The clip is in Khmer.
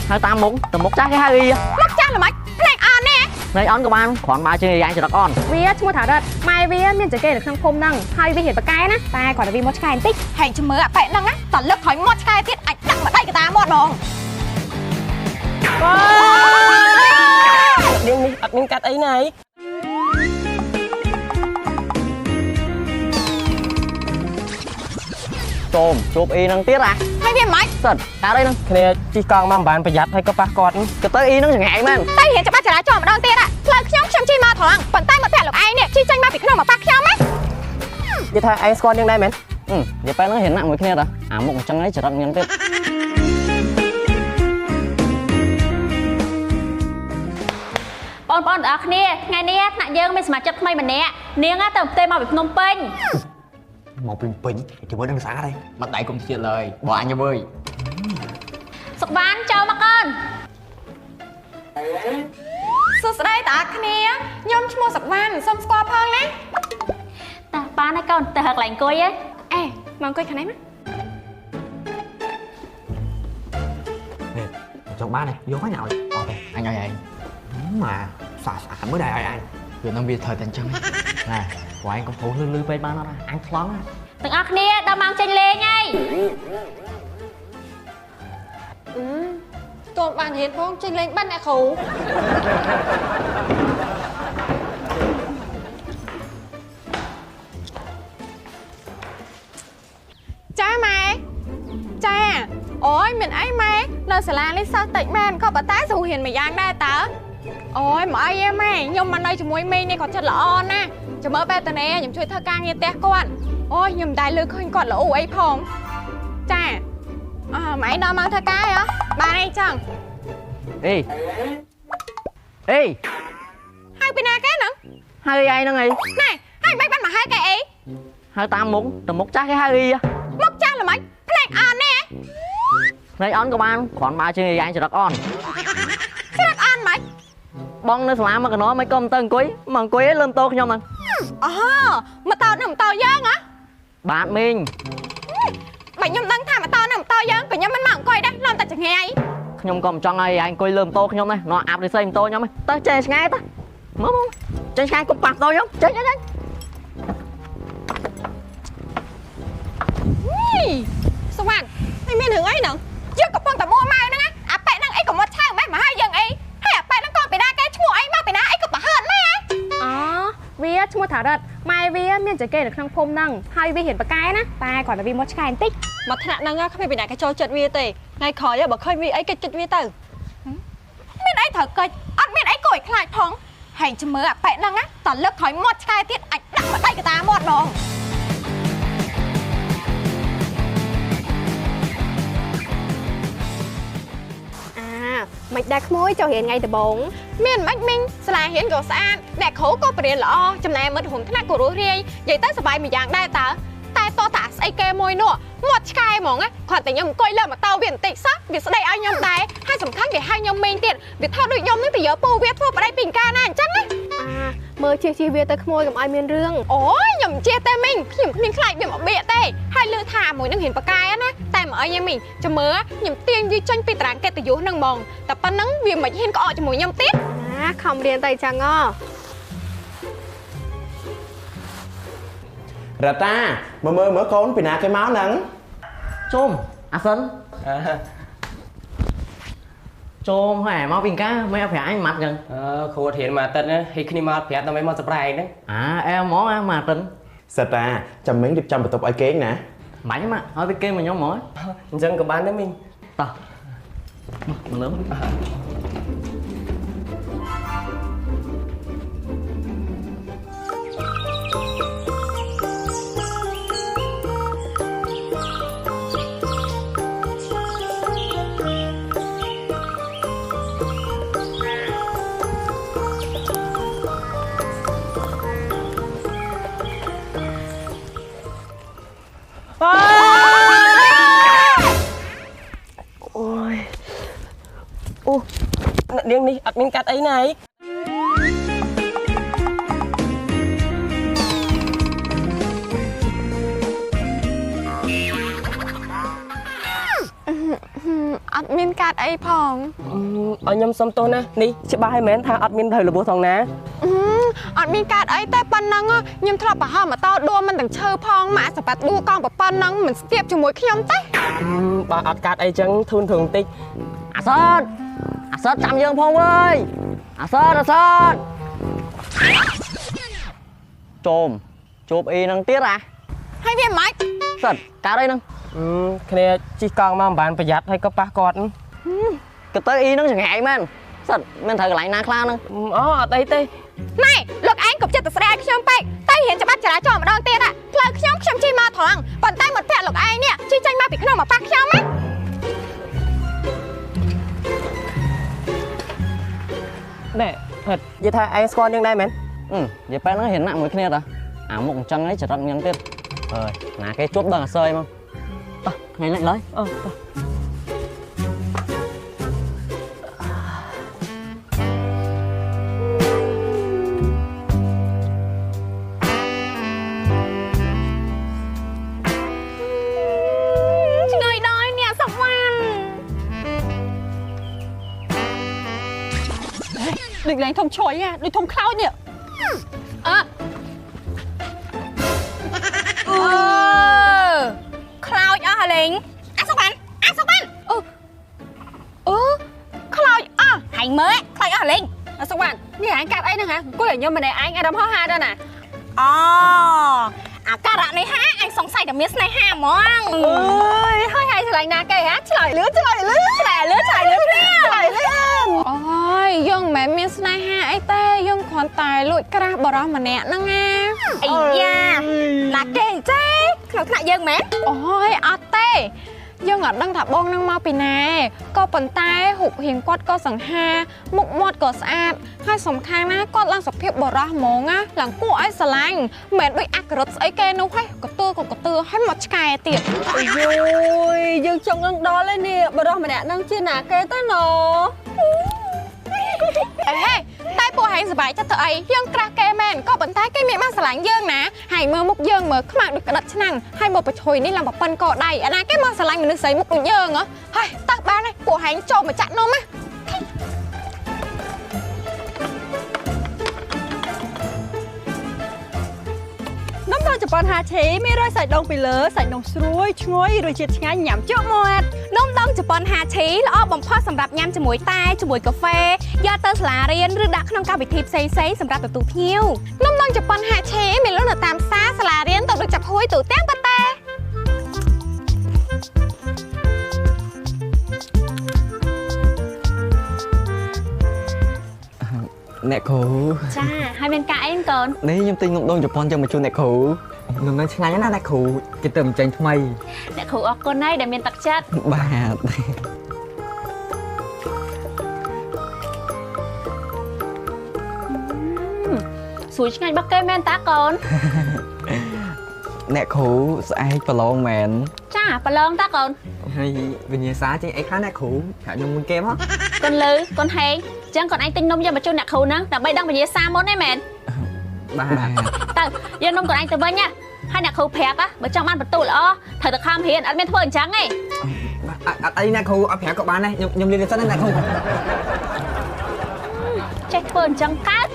hai tam múng tầm múc chắc cái hai đi múc chắc là mấy này on nè này on của bạn khoản ba chơi anh sẽ đặt on vì á mua thảo đất mai vì á miền chỉ kê được thằng phôm năng hai vì hiện bạc cáiนะแต่ก่อนจะvì mốt cái tích hành chấm mưaแปะnăng áตอนเลิกถอยmốt cái tiết ảnh đặngมาได้กับตาหมดดองđiên đi ập miếng cắt ấy này tôm chụp y năng tiết à hai viên mấy sần à đây năng cái này chỉ còn mang bán phải giặt hay có ba con cái tới y năng chẳng ngại man តែhiệnจะบ้าจะร้ายจอมดองเตี้ยอะเลิกខ្ញុំចាំជីមកថងប៉ុន្តែមកតែលោកឯងនេះជីចេញមកពីក្នុងមកប៉ាខ្ញុំហ៎ vậy thôi anh con điên đây mến อย่าไปนั่งเห็นหน้ามือแค่นี้มุกจังไงจะรับเงินติดปอนอักเนี่ยไงเนี่ยหนักเยอะไม่สามารถจับไม่เหมือนเนี้ยเนี้ยงั้นเติมเต็มมาแบบนมเป้ง một pin pin thì mới đăng xã đây mặt đại cũng chuyện lời bỏ anh cho bơi สุกบ้านเจ้ามาก่อน សួស្តីតាគ្នាខ្ញុំឈ្មោះសវណ្ណសូមស្គាល់ផងណា แต่ป้าในก่อนแต่หักหลังกุ้ยเอ้ย អេមកអង្គុយខាងនេះមក trong ba này vô cái nào ok anh ơi anh mà xả mới đây anh Việt Nam Việt thời tình chân này của anh có phố lư lư bên ba nó anh thoáng ទាំងអស់គ្នាដល់ម៉ោងចេញលេងហើយ តួបានរៀនផងចេញលេងបាត់អ្នកគ្រូចាម៉ែចាអូយមានអីម៉ែនៅសាលានេះសិស្សតិចមែនក៏ប៉ុន្តែស្រួលរៀនមួយយ៉ាងដែរតើអូយមកអីទេម៉ែខ្ញុំមកនៅជាមួយមីងនេះគាត់ចិត្តល្អណាស់ចាំមើលបែបតនេខ្ញុំជួយធ្វើការងារផ្ទះគាត់អូយខ្ញុំមិនដែលលើឃើញគាត់ល្អអីផងចាម៉ែដល់មកធ្វើការហ៎បានអីចឹង ê ê ហើយពីណាគេហ្នឹង hai ai nó ngay ណែហើយមិនបានមកហៅគេអី hai tam múng tầm múc chắc cái hai đi មកចាស់ល្មិចភ្លេចអន់ណែ này on của bạn khoản ba chơi anh sẽ đặt on ស្រាប់អន់មិន bong nó làm mà cái nó mấy công tân cuối mà cuối lên tô nhau mà អូមកតោនឹងមកតោយើងហ៎ bạn mình បើខ្ញុំដឹងថាមកតោនឹងមកតោយើងក៏ខ្ញុំមិនមកអង្គុយដែរឡំតែចងាយ ខ្ញុំក៏មិនចង់ឲ្យanh coi lơm tôខ្ញុំដែរnó áp đi xây tôខ្ញុំទៅចេះឆ្ងាយទៅមកចេះឆ្ងាយកុំប៉ះtôខ្ញុំចេះចេះ សវណ្ណនេះមានរឿងអីហ្នឹងយើងកំពុងតែមួម៉ៅហ្នឹងអាប៉ែហ្នឹងអីក៏មកឆៅម៉េចមកហើយយើងអីហើយអាប៉ែហ្នឹងក៏ពីណាគេឈ្មោះអីមកពីណាអីក៏ប្រហើតម៉ែអូវាឈ្មោះថារ៉ាត់ម៉ែវាមានចគេនៅក្នុងភូមិហ្នឹងហើយវាហ៊ានបកែណាតែគាត់តែវាមកឆ្កែបន្តិចមកថ្នាក់ហ្នឹងគ្មានពីណាគេចូលចិត្តវាទេថ្ងៃក្រោយបើឃើញវាអីគេចិត្តវាទៅមានអីត្រូវកិច្ចអត់មានអីគួរឲ្យខ្លាចផងហើយចាំមើលអាប៉ែហ្នឹងតលើកក្រោយមកឆ្កែទៀតអាចដាក់មកដៃកតាមាត់ហ្មង មិនដែរក្មួយចូលរៀនថ្ងៃដំបូងមានមិនមីងសាលារៀនក៏ស្អាតអ្នកគ្រូក៏បរៀនល្អចំណែកមិត្តរួមថ្នាក់ក៏រស់រាយនិយាយទៅសប្បាយមួយយ៉ាងដែរតើតែតោះតាស្អីគេមួយនោះមាត់ឆ្កែហ្មងគាត់តែខ្ញុំអង្គុយលើម៉ូតូវាបន្តិចសោះវាស្ដីឲ្យខ្ញុំដែរហើយសំខាន់គេហៅខ្ញុំមីងទៀតវាថតដូចខ្ញុំនឹងទៅយកពូវាធ្វើប្តីពីកាលណាអញ្ចឹងណាមើលជិះវាទៅក្មួយកុំឲ្យមានរឿងអូយខ្ញុំជិះតែមីងខ្ញុំគ្មានខ្លាចវាមកបៀកទេហើយលឺថាមួយនឹងហ៊ានបកែណាតែមកអីមីងចាំមើលខ្ញុំទាញវាចេញពីតារាងកិត្តិយសនឹងហ្មងតែប៉ុណ្ណឹងវាមិនហ៊ានក្អកជាមួយខ្ញុំទៀតណាខំរៀនតែចឹងRà ta, mà mơ con bị nạt cái máu nắng chôm à sân chôm phải máu bình cá mấy phải anh mặt gần khô thiện mà tên á thì khi mà phải tao mấy món surprise đấy à em món mà tính Sao ta, chăm miếng điệp trăm bài tập ai kén nè mày mà hỏi cái kênh mà nhóm mỏi dân của bán đấy mình tao mà lớn điên đi ập miếng cắt ấy này អត់មានកាតអីផង ឲ្យខ្ញុំសុំទោសណានេះច្បាស់ហើយមែនថាអត់មានត្រូវរបួសផងណា អត់មានកាតអីតែប៉ុណ្ណឹងខ្ញុំធ្លាប់ប្រហោះម៉ូតូដួលមិនទាំងឈើផងម៉ាក់សបាត់ដួលកង់ប៉ុណ្ណឹងមិនស្ទាបជាមួយខ្ញុំទេ បើអត់កាត់អីចឹងធូនធឹងតិច អាសតចាំយើងផងវើយអាសតជួបអីនឹងទៀតអា ហើយវាមិន សិតកើតអីនឹង គ្នាជីកកង់មកមិនបានប្រយ័ត្នហើយក៏ប៉ះគាត់ ក៏ទៅអីនឹងចង្អែមែនសិតមានត្រូវកន្លែងណាខ្លះនឹង អូអត់អីទេ ណែលោកឯងកុំចិត្តទៅស្ដាយខ្ញុំពេកតែហ៊ានច្បាប់ចរាចរណ៍ម្ដងទៀតផ្លូវខ្ញុំជិះមកត្រង់ប៉ុន្តែមិត្តភក្តិលោកឯងនេះជិះចេញមកពីក្នុងមកប៉ះខ្ញុំណា ណែហិតនិយាយថាឯងស្គាល់យើងដែរមែន និយាយពេលហ្នឹងហ៊ានណាក់មួយគ្នាតាអាមុខអញ្ចឹងឯងចរិតញ៉ាំទៀតអើយណាគេជួបដឹងអាសើយមកតោះថ្ងៃនេះឡើយ អូ ឆ្ងើយដល់អ្នកសុវណ្ណដូចឡើងធំឈុយដូចធំខ្លោចនេះខ្លោចអស់ហលេងអាសុវណ្ណខ្លោចអស់ហែងមើលខ្លោចអស់ហលេងអាសុវណ្ណនេះហែងកាត់អីហ្នឹងហ៎គួយឲ្យខ្ញុំម្នាក់ឯងអារម្មណ៍ហោះហាដល់ណាអូអាការៈនេះហាអញសង្ស័យតែមានស្នេហាហ្មងអើយហើយឆ្លៃណាគេហ៎ឆ្លើយលឿនអូយយើងមិនមែនមានស្នេហាអីទេយើងគ្រាន់តែលួចក្រាស់បរោះម្នាក់ហ្នឹងណាអីយ៉ាណាគេអញ្ចេះក្នុងថ្នាក់យើងមែនអូយអត់ទេយើងអត់ដឹងថាបងនឹងមកពីណាក៏ប៉ុន្តែរូបរាងគាត់ក៏សង្ហាមុខមាត់ក៏ស្អាតហើយសំខាន់ណាគាត់ឡើងសភាពបរោះហ្មងណាឡើងគួរឲ្យស្រឡាញ់មិនមែនដូចអាក្រឹតស្អីគេនោះហេកតឿហើយមកឆ្កែទៀតអូយយើងចង់នឹងដល់ហើយនេះបរោះម្នាក់នឹងជាណាគេទៅណអេតែពួកហែងសប្បាយចិត្តទៅអីយើងក្រាស់គេមែនក៏ប៉ុន្តែគេមានមកស្រឡាញ់យើងណាហែងមើលមុខយើងមើលខ្មៅដូចក្តិតឆ្នាំងហើយមកប្រឈុយនេះឡើងប្រប៉ិនកដៃអាណាគេមកស្រឡាញ់មនុស្សស្រីមុខដូចយើងហ៎ហើយតើបានហើយពួកហែងចូលមកចាក់នំណានំដងជប៉ុនហាឈីមានរសសាច់ដូងពីលើសាច់ដូងស្រួយឈ្ងុយរសជាតិឆ្ងាញ់ញ៉ាំជក់មាត់នំដងជប៉ុនហាឈីល្អបំផុតសម្រាប់ញ៉ាំជាមួយតែជាមួយកាហ្វេយកទៅសាលារៀនឬដាក់ក្នុងកម្មវិធីផ្សេងៗសម្រាប់ទទួលភ្ញៀវនំដងជប៉ុនហាឈីមានលក់នៅតាមផ្សារសាលារៀនទៅដូចចាប់ហួយទូទាំងប្រទេសអ្នកគ្រូ ចាហើយមានការអីកូន នេះខ្ញុំទិញនំដងជប៉ុនយកមកជូនអ្នកគ្រូនំនឹងឆ្ងាញ់ណាស់អ្នកគ្រូគេទៅចេញថ្មី អ្នកគ្រូអរគុណហើយដែលមានទឹកចិត្ត បាទ ស្រួយឆ្ងាញ់របស់គេមែនតាកូន អ្នកគ្រូស្អែកប្រឡងមែន ចាប្រឡងតាកូន ហើយវិញ្ញាសាចេញអីខ្លះអ្នកគ្រូប្រាប់ខ្ញុំមួយគេមក កូនលឺកូនហេងចឹងកូនឯងទិញនំយកមកជូនអ្នកគ្រូហ្នឹងដើម្បីដឹងវិញ្ញាសាមុនទេមែន បាទ ទៅយកនំកូនឯងទៅវិញណាហើយអ្នកគ្រូប្រាប់បើចង់បានបន្ទូលល្អត្រូវតែខំរៀនអត់មានធ្វើអញ្ចឹងទេ អត់អីអ្នកគ្រូអត់ប្រាប់ក៏បានដែរខ្ញុំរៀនសិនណាអ្នកគ្រូ ចេះធ្វើអញ្ចឹងកើត